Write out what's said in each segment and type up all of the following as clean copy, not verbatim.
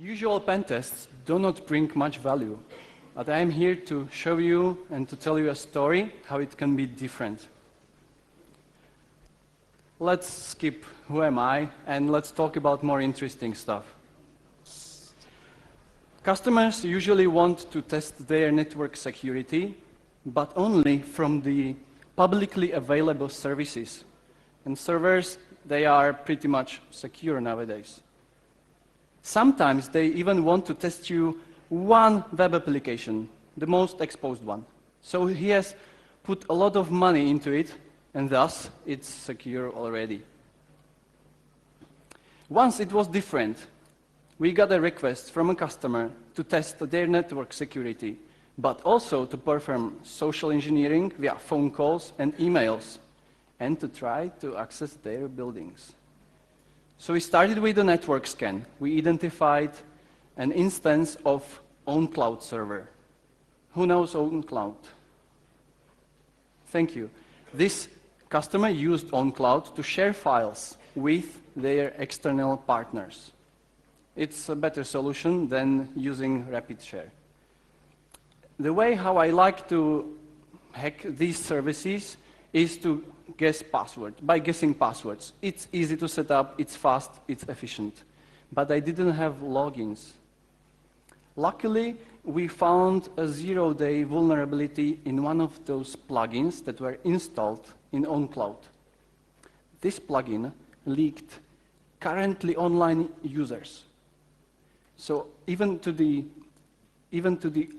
Usual pen tests do not bring much value, but I am here to show you and to tell you a story how it can be different. Let's skip who am I and let's talk about more interesting stuff. Customers usually want to test their network security, but only from the publicly available services. And servers, they are pretty much secure nowadays. Sometimes they even want to test you one web application, the most exposed one. So he has put a lot of money into it, and thus it's secure already. Once it was different. We got a request from a customer to test their network security, but also to perform social engineering via phone calls and emails, and to try to access their buildings. So we started with a network scan. We identified an instance of OwnCloud server. Who knows OwnCloud? Thank you. This customer used OwnCloud to share files with their external partners. It's a better solution than using RapidShare. The way how I like to hack these services is to guess password, by guessing passwords. It's easy to set up, it's fast, it's efficient. But I didn't have logins. Luckily, we found a zero-day vulnerability in one of those plugins that were installed in OwnCloud. This plugin leaked currently online users. So even to the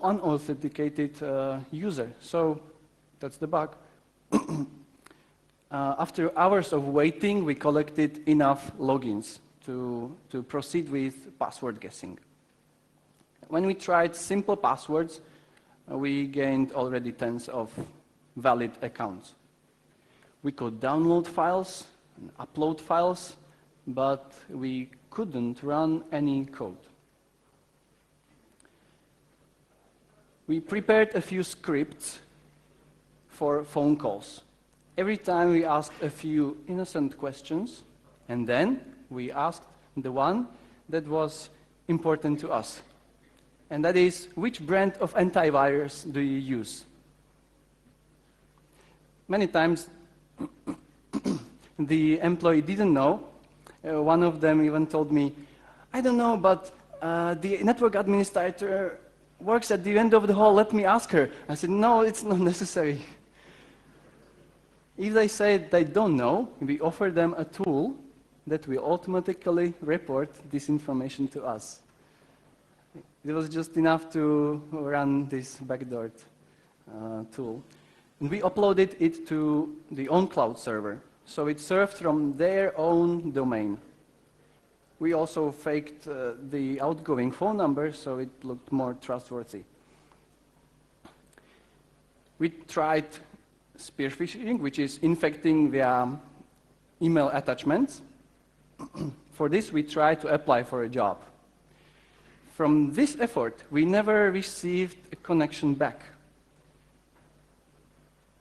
unauthenticated user. So that's the bug. After hours of waiting, we collected enough logins to proceed with password guessing. When we tried simple passwords, we gained already tens of valid accounts. We could download files and upload files, but we couldn't run any code. We prepared a few scripts for phone calls. Every time we asked a few innocent questions, and then we asked the one that was important to us. And that is, which brand of antivirus do you use? Many times, the employee didn't know. One of them even told me, I don't know, but the network administrator works at the end of the hall, let me ask her. I said, no, it's not necessary. If they say they don't know, we offer them a tool that will automatically report this information to us. It was just enough to run this backdoor tool. And we uploaded it to the OwnCloud server, so it served from their own domain. We also faked the outgoing phone number, so it looked more trustworthy. We tried spear phishing, which is infecting via email attachments. For this, we tried to apply for a job. From this effort, we never received a connection back.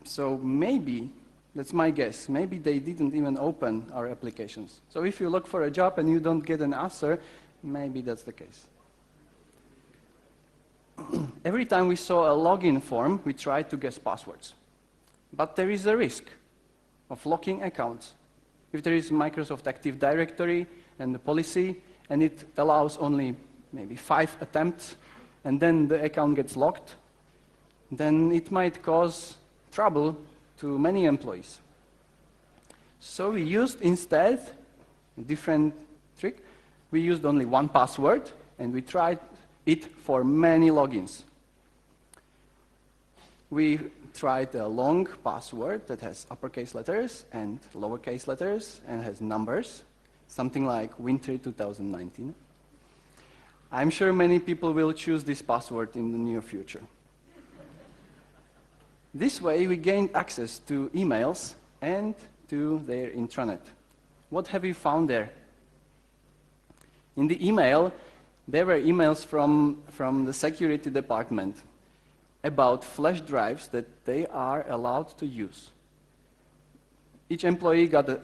So maybe, that's my guess, maybe they didn't even open our applications. So if you look for a job and you don't get an answer, maybe that's the case. Every time we saw a login form, we tried to guess passwords. But there is a risk of locking accounts. If there is Microsoft Active Directory and the policy, and it allows only maybe 5 attempts, and then the account gets locked, then it might cause trouble to many employees. So we used instead a different trick. We used only one password, and we tried it for many logins. We tried a long password that has uppercase letters and lowercase letters and has numbers, something like Winter 2019. I'm sure many people will choose this password in the near future. This way, we gained access to emails and to their intranet. What have you found there? In the email, there were emails from the security department about flash drives that they are allowed to use. Each employee got a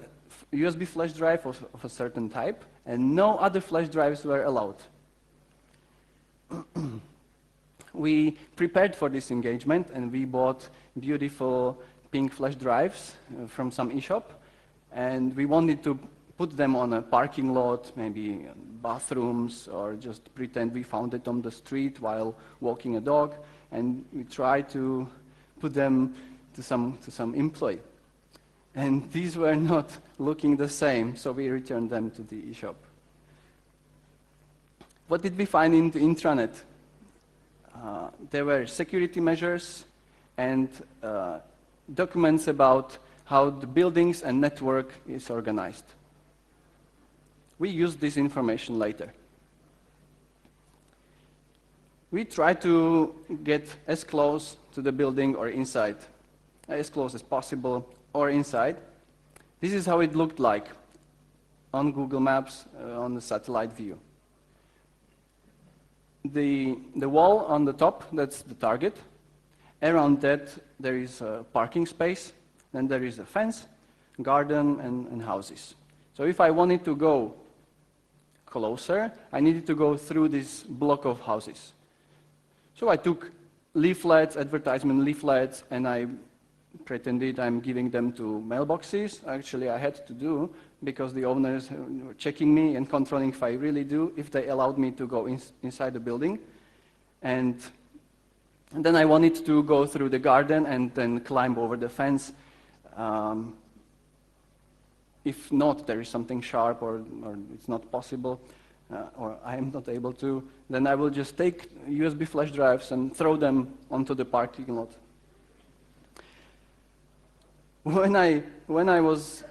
USB flash drive of a certain type, and no other flash drives were allowed. We prepared for this engagement and we bought beautiful pink flash drives from some e-shop, and we wanted to put them on a parking lot, maybe bathrooms, or just pretend we found it on the street while walking a dog, and we tried to put them to some employee. And these were not looking the same, so we returned them to the e-shop. What did we find in the intranet? There were security measures and documents about how the buildings and network is organized. We used this information later. We tried to get as close to the building or inside, as close as possible, or inside. This is how it looked like on Google Maps on the satellite view. The wall on the top, that's the target. Around that, there is a parking space. Then there is a fence, garden, and houses. So if I wanted to go closer, I needed to go through this block of houses. So I took leaflets, advertisement leaflets, and I pretended I'm giving them to mailboxes. Actually, I had to do, because the owners were checking me and controlling if I really do, if they allowed me to go inside the building. And then I wanted to go through the garden and then climb over the fence. If not, there is something sharp or it's not possible, or I am not able to, then I will just take USB flash drives and throw them onto the parking lot. When I was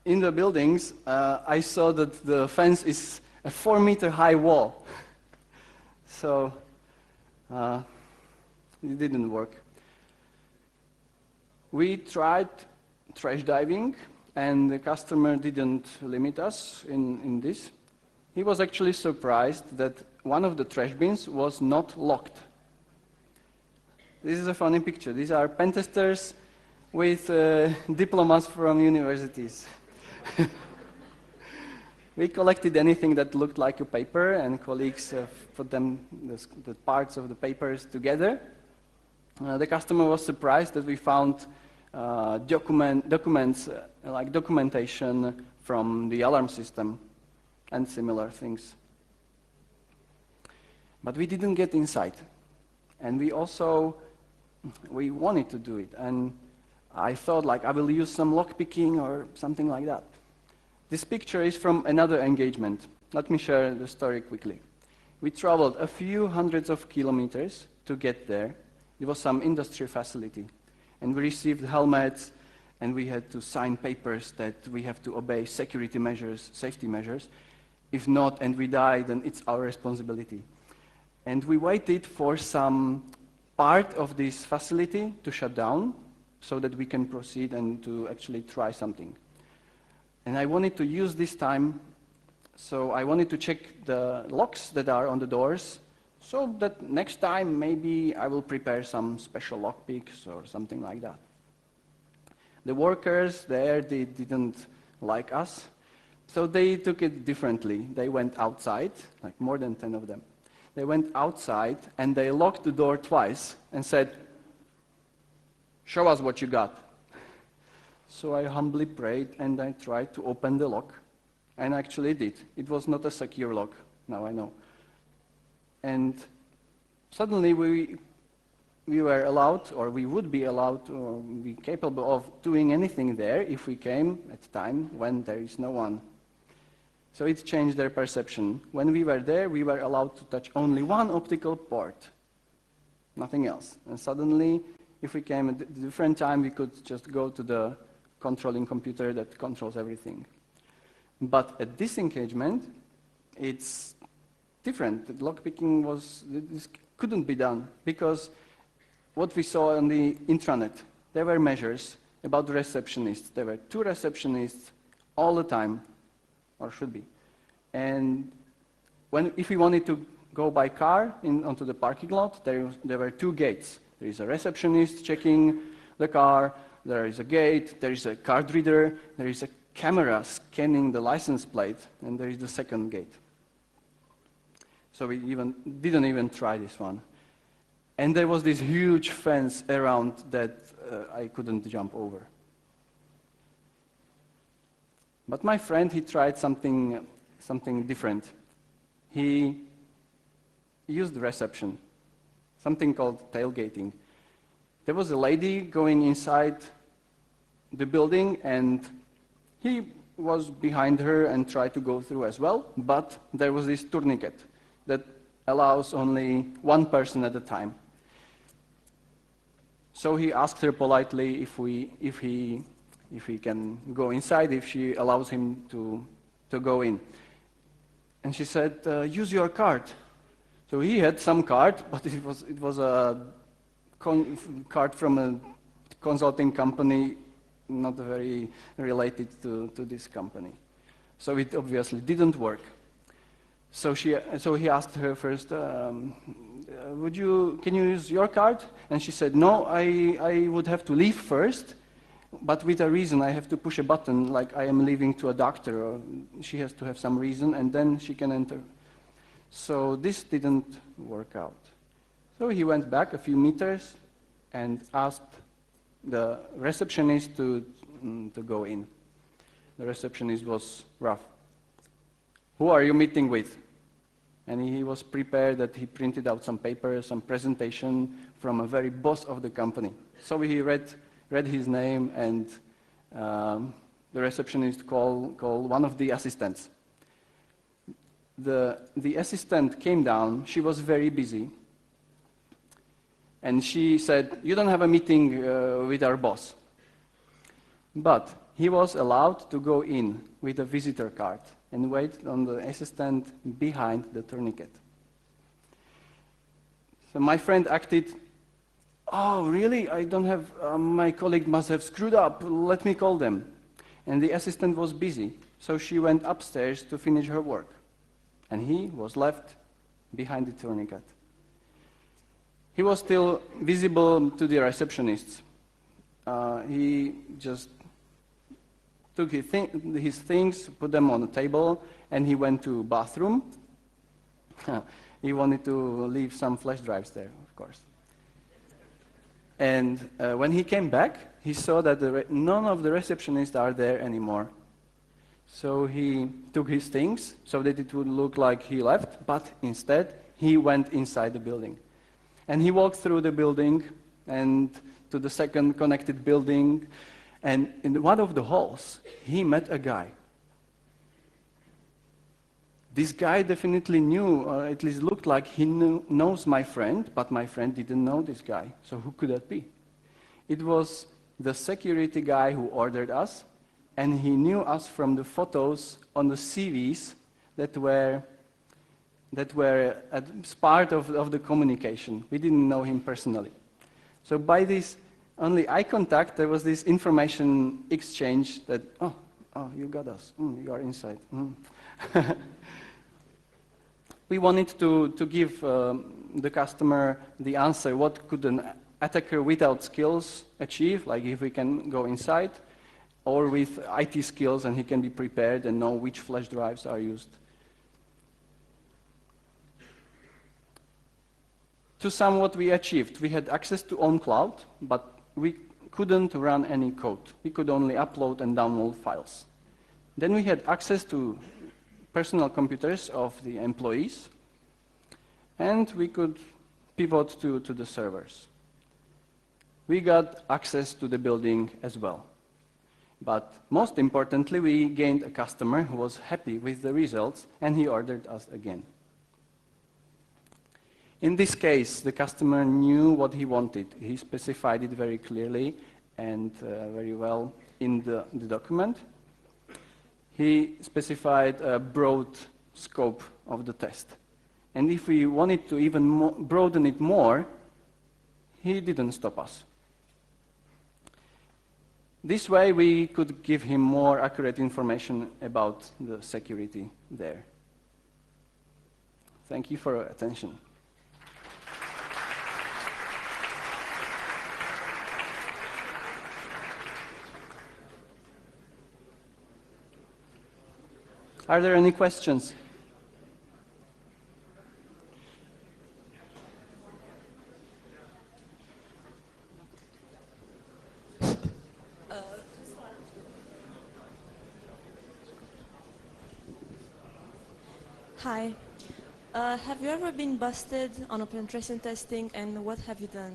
in the buildings, I saw that the fence is a 4-meter high wall. So it didn't work. We tried trash diving, and the customer didn't limit us in this. He was actually surprised that one of the trash bins was not locked. This is a funny picture. These are pentesters with diplomas from universities. We collected anything that looked like a paper, and colleagues put them, the parts of the papers together. The customer was surprised that we found documents, like documentation from the alarm system and similar things. But we didn't get inside. And we wanted to do it. And I thought, like, I will use some lockpicking or something like that. This picture is from another engagement. Let me share the story quickly. We traveled a few hundreds of kilometers to get there. It was some industry facility. And we received helmets, and we had to sign papers that we have to obey security measures, safety measures. If not, and we die, then it's our responsibility. And we waited for some part of this facility to shut down so that we can proceed and to actually try something. And I wanted to use this time, so I wanted to check the locks that are on the doors, so that next time maybe I will prepare some special lockpicks or something like that. The workers there, they didn't like us, so they took it differently. They went outside, like more than 10 of them. They went outside and they locked the door twice and said, "Show us what you got." So I humbly prayed and I tried to open the lock, and actually did. It was not a secure lock, now I know. And suddenly we were allowed, or we would be allowed, or be capable of doing anything there if we came at a time when there is no one. So it changed their perception. When we were there, we were allowed to touch only one optical port, nothing else. And suddenly, if we came at a different time, we could just go to the controlling computer that controls everything. But at this engagement, it's different. The lockpicking this couldn't be done, because what we saw on the intranet, there were measures about the receptionists. There were 2 receptionists all the time, or should be. And if we wanted to go by car onto the parking lot, there were 2 gates. There is a receptionist checking the car, there is a gate, there is a card reader, there is a camera scanning the license plate, and there is the second gate. So we didn't even try this one. And there was this huge fence around that I couldn't jump over. But my friend, he tried something different. He used the reception, something called tailgating. There was a lady going inside the building, and he was behind her and tried to go through as well, but there was this tourniquet that allows only one person at a time. So he asked her politely if he can go inside, if she allows him to go in. And she said, use your card. So he had some card, but it was a card from a consulting company, not very related to this company. So it obviously didn't work. So he asked her first, can you use your card? And she said, no, I would have to leave first, but with a reason. I have to push a button, like I am leaving to a doctor, or she has to have some reason, and then she can enter. So this didn't work out. So he went back a few meters and asked the receptionist to go in. The receptionist was rough. Who are you meeting with? And he was prepared that he printed out some papers, some presentation from a very boss of the company. So he read his name, and the receptionist called one of the assistants. The assistant came down. She was very busy. And she said, you don't have a meeting with our boss. But he was allowed to go in with a visitor card and wait on the assistant behind the tourniquet. So my friend acted, oh, really? I don't have, my colleague must have screwed up. Let me call them. And the assistant was busy, so she went upstairs to finish her work. And he was left behind the tourniquet. He was still visible to the receptionists. He just took his things, put them on the table, and he went to bathroom. He wanted to leave some flash drives there, of course. And when he came back, he saw that none of the receptionists are there anymore. So he took his things so that it would look like he left, but instead he went inside the building. And he walked through the building and to the second connected building, and in one of the halls, he met a guy. This guy definitely knew, or at least looked like he knows my friend, but my friend didn't know this guy. So who could that be? It was the security guy who ordered us, and he knew us from the photos on the CVs that were as part of the communication. We didn't know him personally. So by this only eye contact, there was this information exchange that, oh, you got us, you are inside. We wanted to give the customer the answer, what could an attacker without skills achieve, like if we can go inside, or with IT skills and he can be prepared and know which flash drives are used. To sum what we achieved, we had access to own cloud, but we couldn't run any code. We could only upload and download files. Then we had access to personal computers of the employees, and we could pivot to the servers. We got access to the building as well. But most importantly, we gained a customer who was happy with the results, and he ordered us again. In this case, the customer knew what he wanted. He specified it very clearly and very well in the document. He specified a broad scope of the test. And if we wanted to even broaden it more, he didn't stop us. This way, we could give him more accurate information about the security there. Thank you for your attention. Are there any questions? Hi. Have you ever been busted on a penetration testing, and what have you done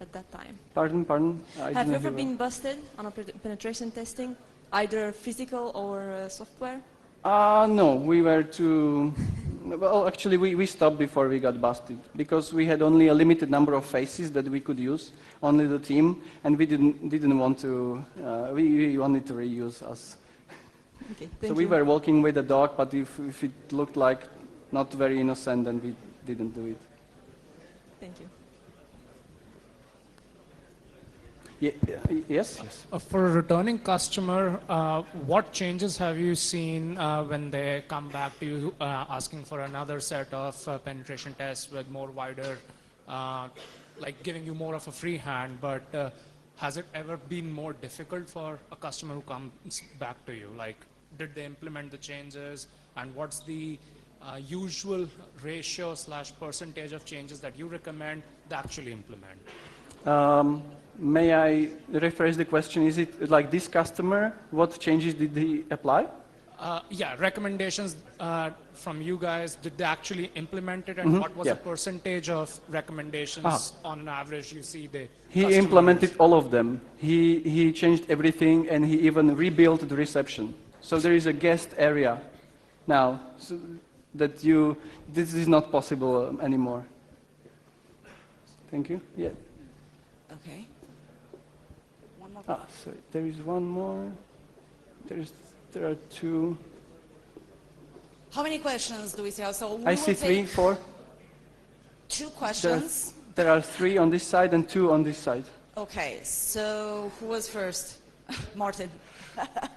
at that time? Pardon? Have you ever been busted on a penetration testing, either physical or software? No, we were too... Well, actually, we stopped before we got busted because we had only a limited number of faces that we could use, only the team, and we didn't want to... we wanted to reuse us. Okay, So we were walking with a dog, but if it looked like not very innocent, then we didn't do it. Thank you. Yes? For a returning customer, what changes have you seen when they come back to you asking for another set of penetration tests with more wider, like giving you more of a free hand, but has it ever been more difficult for a customer who comes back to you? Like, did they implement the changes, and what's the usual ratio / percentage of changes that you recommend they actually implement? May I rephrase the question? Is it like this customer, what changes did he apply? Yeah, recommendations from you guys, did they actually implement it, and what was the percentage of recommendations on an average you see the He customers? implemented all of them. He changed everything, and he even rebuilt the reception. So there is a guest area now so that this is not possible anymore. Thank you. Yeah. Okay. One more. Sorry. There is one more. There are two. How many questions do we see? So I see 3, 4. 2 questions. There are 3 on this side and 2 on this side. Okay, so who was first? Martin.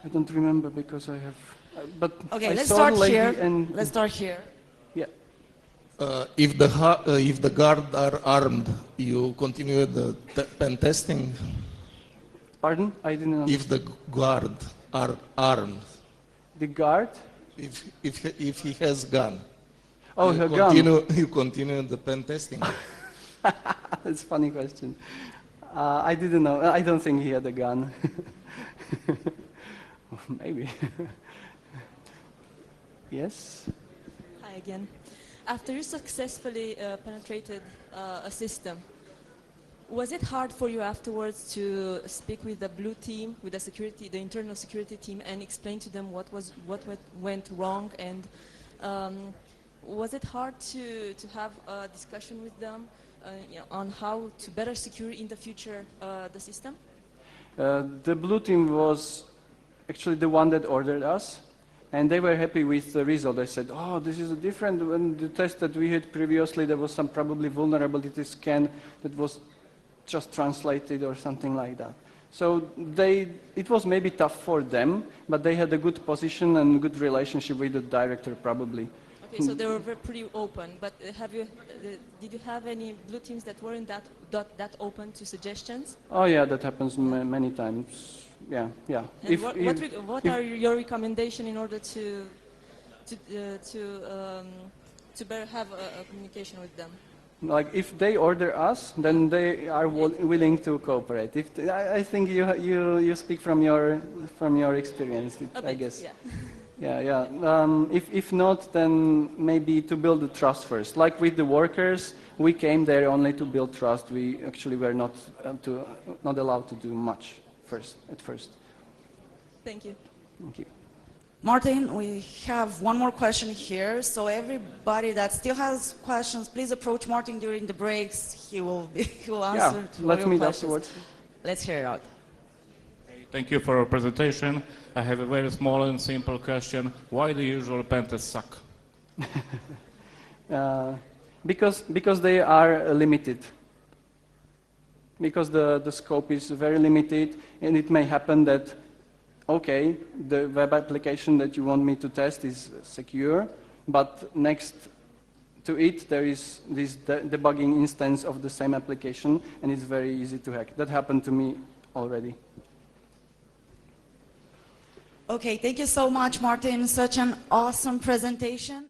I don't remember because I have. But Okay, I let's saw start the lady here. and Let's start here. yeah. If the guard are armed, you continue the pen testing. Pardon? I didn't understand. If the guard are armed, The guard? if he has gun, Oh, her gun. you continue the pen testing. That's a funny question. I didn't know. I don't think he had a gun. Maybe. Yes? Hi again. After you successfully penetrated a system, was it hard for you afterwards to speak with the blue team, with the internal security team, and explain to them what went wrong? And was it hard to have a discussion with them on how to better secure in the future the system? The blue team was actually the one that ordered us, and they were happy with the result. They said, oh, this is different. When the test that we had previously, there was some probably vulnerability scan that was just translated or something like that. So it was maybe tough for them, but they had a good position and good relationship with the director probably. Okay, so they were pretty open, but did you have any blue teams that weren't that open to suggestions? Oh yeah, that happens many times. Yeah. And what are your recommendations in order to better have a communication with them? Like if they order us, then they are willing to cooperate. I think you speak from your experience, I guess. Yeah. If not, then maybe to build the trust first. Like with the workers, we came there only to build trust. We actually were not allowed to do much at first. Thank you. Thank you. Martin, we have one more question here. So everybody that still has questions, please approach Martin during the breaks. He will answer to all let's your meet questions. afterwards. Let's hear it out. Thank you for your presentation. I have a very small and simple question. Why the usual pentests suck? Because they are limited. Because the scope is very limited, and it may happen that, okay, the web application that you want me to test is secure, but next to it there is this debugging instance of the same application, and it's very easy to hack. That happened to me already. Okay, thank you so much, Martin. Such an awesome presentation.